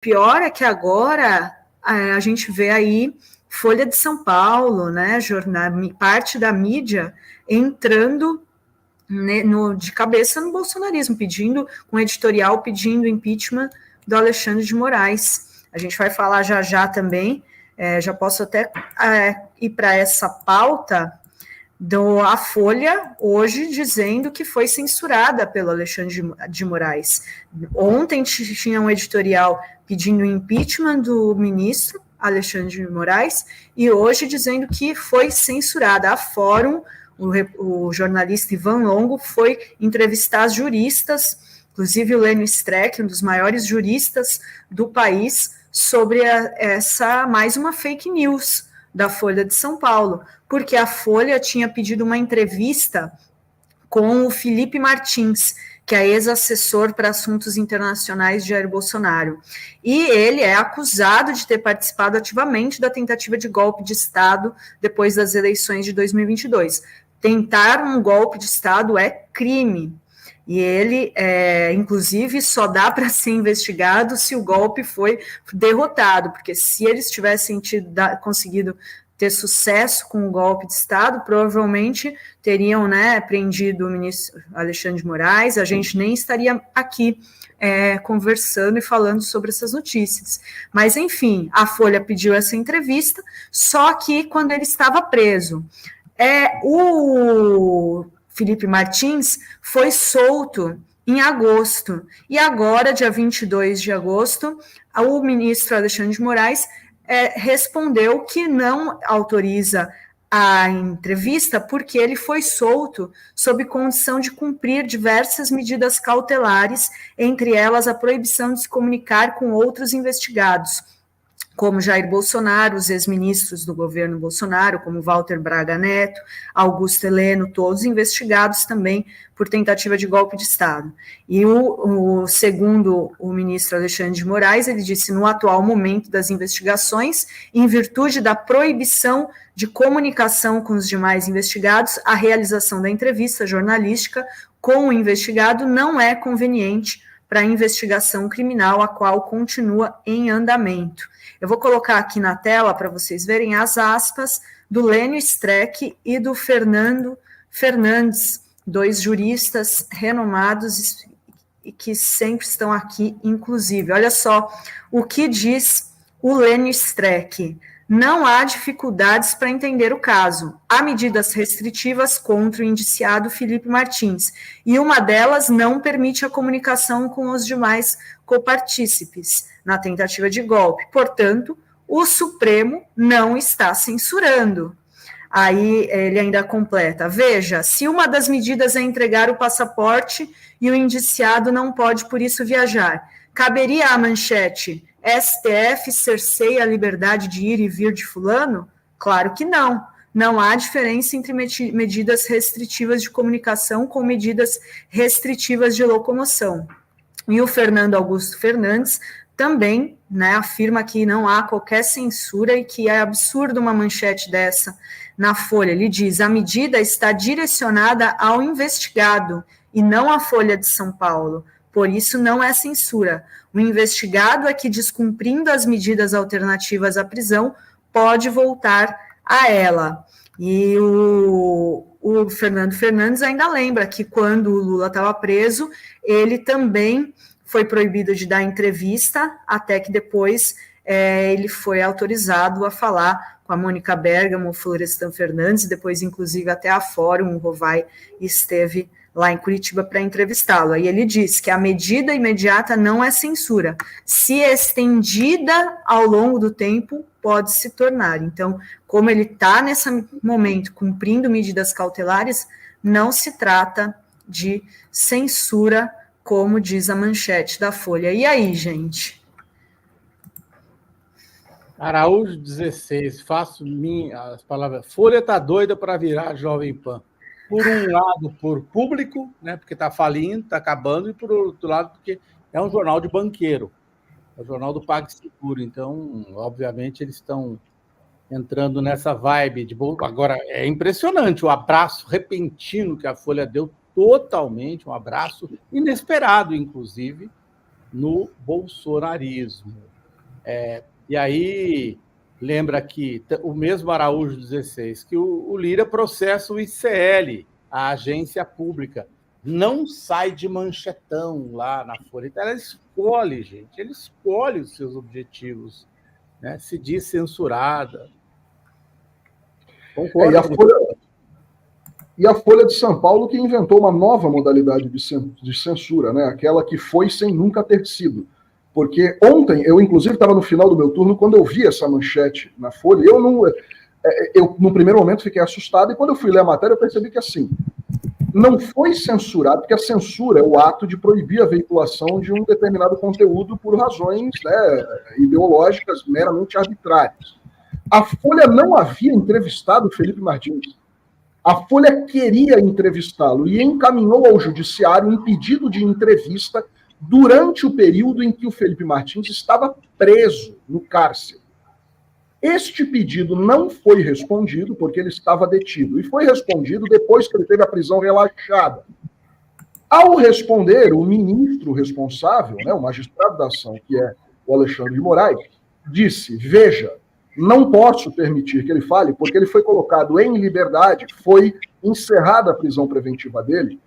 pior é que agora a gente vê aí Folha de São Paulo, né, parte da mídia entrando de cabeça no bolsonarismo, com editorial pedindo impeachment do Alexandre de Moraes. A gente vai falar já também, já posso até ir para essa pauta a Folha hoje dizendo que foi censurada pelo Alexandre de Moraes. Ontem tinha um editorial pedindo impeachment do ministro Alexandre de Moraes e hoje dizendo que foi censurada. A Fórum, o jornalista Ivan Longo foi entrevistar as juristas, inclusive o Lênio Streck, um dos maiores juristas do país, sobre mais uma fake news da Folha de São Paulo, porque a Folha tinha pedido uma entrevista com o Felipe Martins, que é ex-assessor para assuntos internacionais de Jair Bolsonaro. E ele é acusado de ter participado ativamente da tentativa de golpe de Estado depois das eleições de 2022. Tentar um golpe de Estado é crime. E ele, inclusive, só dá para ser investigado se o golpe foi derrotado, porque se eles tivessem conseguido ter sucesso com o golpe de Estado, provavelmente teriam prendido o ministro Alexandre de Moraes, a gente nem estaria aqui conversando e falando sobre essas notícias. Mas, enfim, a Folha pediu essa entrevista, só que quando ele estava preso. O Felipe Martins foi solto em agosto, e agora, dia 22 de agosto, o ministro Alexandre de Moraes respondeu que não autoriza a entrevista porque ele foi solto sob condição de cumprir diversas medidas cautelares, entre elas a proibição de se comunicar com outros investigados, como Jair Bolsonaro, os ex-ministros do governo Bolsonaro, como Walter Braga Neto, Augusto Heleno, todos investigados também por tentativa de golpe de Estado. E segundo o ministro Alexandre de Moraes, ele disse, no atual momento das investigações, em virtude da proibição de comunicação com os demais investigados, a realização da entrevista jornalística com o investigado não é conveniente para a investigação criminal, a qual continua em andamento. Eu vou colocar aqui na tela para vocês verem as aspas do Lênio Streck e do Fernando Fernandes, dois juristas renomados e que sempre estão aqui, inclusive. Olha só o que diz o Lênio Streck. Não há dificuldades para entender o caso. Há medidas restritivas contra o indiciado Felipe Martins, e uma delas não permite a comunicação com os demais copartícipes na tentativa de golpe. Portanto, o Supremo não está censurando. Aí ele ainda completa, veja, se uma das medidas é entregar o passaporte e o indiciado não pode, por isso, viajar, caberia à manchete, STF cerceia a liberdade de ir e vir de fulano? Claro que não. Não há diferença entre medidas restritivas de comunicação com medidas restritivas de locomoção. E o Fernando Augusto Fernandes também afirma que não há qualquer censura e que é absurdo uma manchete dessa na Folha. Ele diz, a medida está direcionada ao investigado e não à Folha de São Paulo. Por isso, não é censura. O investigado é que, descumprindo as medidas alternativas à prisão, pode voltar a ela. E o Fernando Fernandes ainda lembra que, quando o Lula estava preso, ele também foi proibido de dar entrevista, até que depois ele foi autorizado a falar com a Mônica Bergamo, o Florestan Fernandes, depois, inclusive, até a Fórum, o Rovai esteve lá em Curitiba para entrevistá-lo. Aí ele diz que a medida imediata não é censura. Se estendida ao longo do tempo, pode se tornar. Então, como ele está nesse momento cumprindo medidas cautelares, não se trata de censura, como diz a manchete da Folha. E aí, gente? Araújo 16, faço as palavras. Folha está doida para virar Jovem Pan. Por um lado, por público, né, porque está falindo, está acabando, e por outro lado, porque é um jornal de banqueiro, é o jornal do PagSeguro. Então, obviamente, eles estão entrando nessa vibe de... Agora, é impressionante o abraço repentino que a Folha deu, totalmente, um abraço inesperado, inclusive, no bolsonarismo. E aí, lembra que o mesmo Araújo 16, que o Lira processa o ICL, a agência pública, não sai de manchetão lá na Folha. Então, ela escolhe, gente, ele escolhe os seus objetivos, né? Se diz censurada. Concordo. E a Folha de São Paulo que inventou uma nova modalidade de censura, né? Aquela que foi sem nunca ter sido. Porque ontem, eu inclusive estava no final do meu turno, quando eu vi essa manchete na Folha, eu no primeiro momento fiquei assustado, e quando eu fui ler a matéria eu percebi que assim, não foi censurado, porque a censura é o ato de proibir a veiculação de um determinado conteúdo por razões, né, ideológicas meramente arbitrárias. A Folha não havia entrevistado o Felipe Martins. A Folha queria entrevistá-lo e encaminhou ao judiciário um pedido de entrevista durante o período em que o Felipe Martins estava preso no cárcere. Este pedido não foi respondido porque ele estava detido, e foi respondido depois que ele teve a prisão relaxada. Ao responder, o ministro responsável, né, o magistrado da ação, que é o Alexandre de Moraes, disse: veja, não posso permitir que ele fale, porque ele foi colocado em liberdade, foi encerrada a prisão preventiva dele,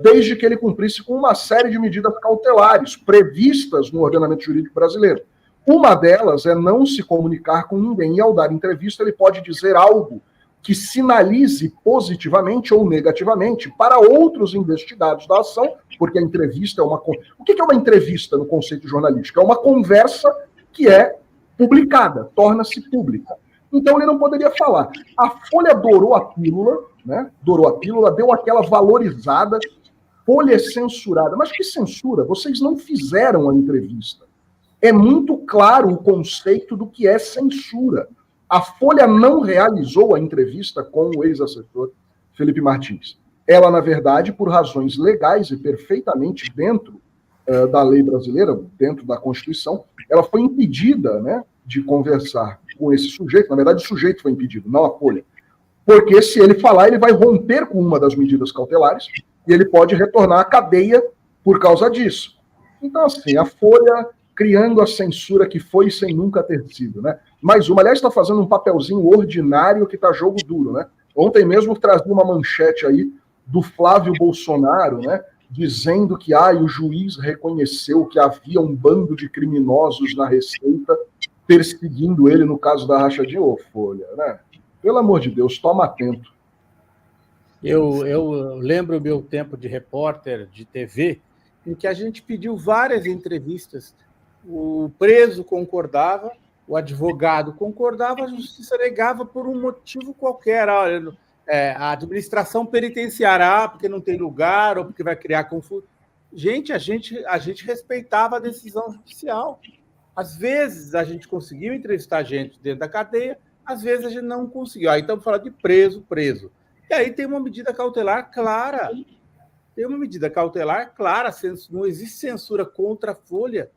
desde que ele cumprisse com uma série de medidas cautelares previstas no ordenamento jurídico brasileiro. Uma delas é não se comunicar com ninguém, e ao dar entrevista ele pode dizer algo que sinalize positivamente ou negativamente para outros investigados da ação, porque a entrevista é uma... O que é uma entrevista no conceito jornalístico? É uma conversa que é publicada, torna-se pública. Então ele não poderia falar. A Folha dourou a pílula, né? Dourou a pílula, deu aquela valorizada, Folha censurada. Mas que censura? Vocês não fizeram a entrevista. É muito claro o conceito do que é censura. A Folha não realizou a entrevista com o ex-assessor Felipe Martins. Ela, na verdade, por razões legais e perfeitamente dentro da lei brasileira, dentro da Constituição, ela foi impedida, né, de conversar com esse sujeito. Na verdade, o sujeito foi impedido, não a Folha. Porque se ele falar, ele vai romper com uma das medidas cautelares e ele pode retornar à cadeia por causa disso. Então, assim, a Folha criando a censura que foi sem nunca ter sido, né? Mais uma, aliás, está fazendo um papelzinho ordinário que está jogo duro, né? Ontem mesmo trazia uma manchete aí do Flávio Bolsonaro, né? Dizendo que o juiz reconheceu que havia um bando de criminosos na Receita perseguindo ele no caso da rachadinha. Ô, Folha, né? Pelo amor de Deus, toma atento. Eu lembro o meu tempo de repórter de TV, em que a gente pediu várias entrevistas. O preso concordava, o advogado concordava, a justiça negava por um motivo qualquer. Olha, a administração penitenciária, porque não tem lugar ou porque vai criar confusão. Gente, a gente respeitava a decisão judicial. Às vezes a gente conseguiu entrevistar gente dentro da cadeia, às vezes a gente não conseguiu. Aí estamos falando de preso. E aí tem uma medida cautelar clara. Não existe censura contra a Folha.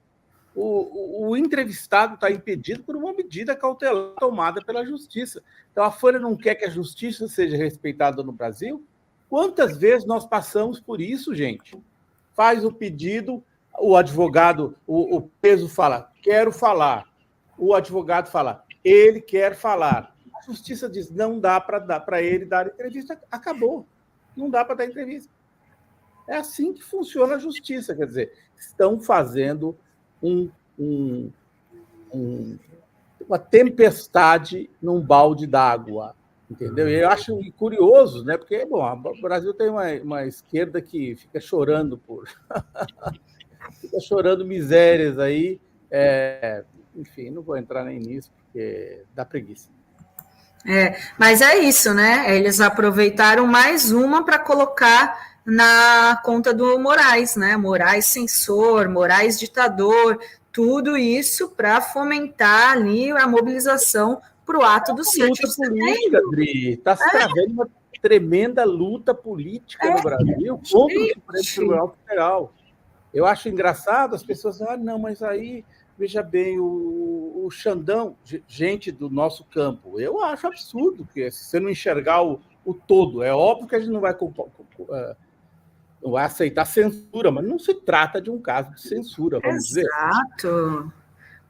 O entrevistado está impedido por uma medida cautelar tomada pela Justiça. Então, a Folha não quer que a Justiça seja respeitada no Brasil? Quantas vezes nós passamos por isso, gente? Faz o pedido, o advogado, o preso fala, quero falar. O advogado fala, ele quer falar. A Justiça diz, não dá para ele dar entrevista. Acabou. Não dá para dar entrevista. É assim que funciona a Justiça. Quer dizer, estão fazendo uma tempestade num balde d'água, entendeu? E eu acho curioso, né? Porque o Brasil tem uma esquerda que fica chorando fica chorando misérias aí. Enfim, não vou entrar nem nisso porque dá preguiça. Mas é isso, né? Eles aproveitaram mais uma para colocar na conta do Moraes, né? Moraes censor, Moraes ditador, tudo isso para fomentar ali a mobilização para o ato do 7 de setembro. Está se travando uma tremenda luta política no Brasil contra o Supremo Tribunal Federal. Eu acho engraçado, as pessoas dizem, não, mas aí, veja bem, o Xandão, gente do nosso campo, eu acho absurdo, porque se você não enxergar o todo, é óbvio que a gente não vai vai aceitar censura, mas não se trata de um caso de censura, vamos dizer. Exato.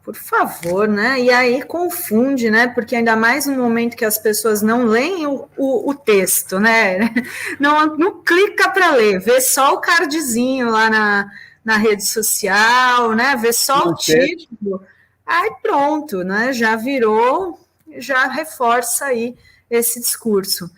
Por favor, né? E aí confunde, né? Porque ainda mais no momento que as pessoas não leem o texto, né? Não clica para ler, vê só o cardzinho lá na rede social, né? Vê só o título. Aí pronto, né? Já virou, já reforça aí esse discurso.